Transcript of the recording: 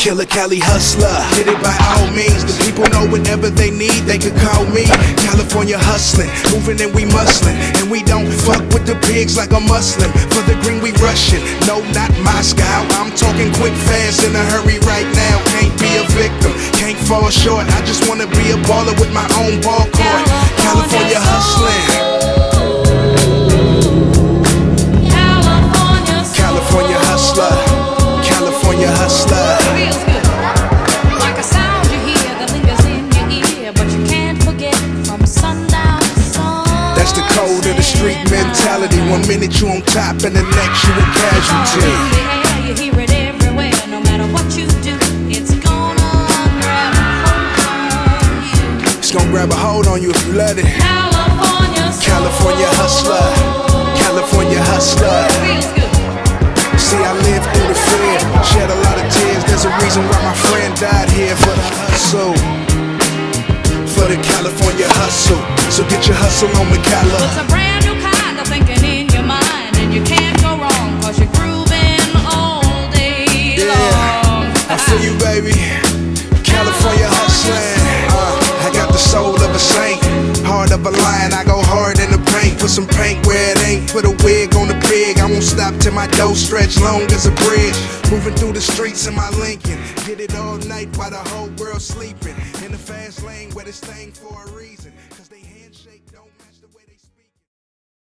Killer Cali hustler, get it by all means. The people know whatever they need, they could call me. California hustling, moving and we muscling, and we don't fuck with the pigs like a Muslim. For the green we rushing, no not Moscow. I'm talking quick, fast, in a hurry right now. Can't be a victim, can't fall short. I just wanna be a baller with my own ball court. California hustling. California hustler, California hustler. Feels good, like a sound you hear that lingers in your ear, but you can't forget from sundown to sun. That's the code of the street mentality. 1 minute you on top and the next you a casualty. You hear it everywhere, no matter what you do, it's gonna grab a hold on you. It's gonna grab a hold on you if you let it. California hustler, California hustler. Feels good. See, I lived through the fear, shed a lot of tears. There's a reason why my friend died here. For the hustle, for the California hustle. So get your hustle on the Cali. It's a brand new kind of thinking in your mind, and you can't go wrong, cause you're grooving all day long. I feel you, baby. California hustling. I got the soul of a saint, heart of a lion. I go hard in the paint, put some paint where it ain't. Put a wig on the pig. I won't stop till my dough stretch long as a bridge. Moving through the streets in my Lincoln. Get it all night while the whole world sleeping. In the fast lane where this thing for a reason. Cause they handshake don't matter.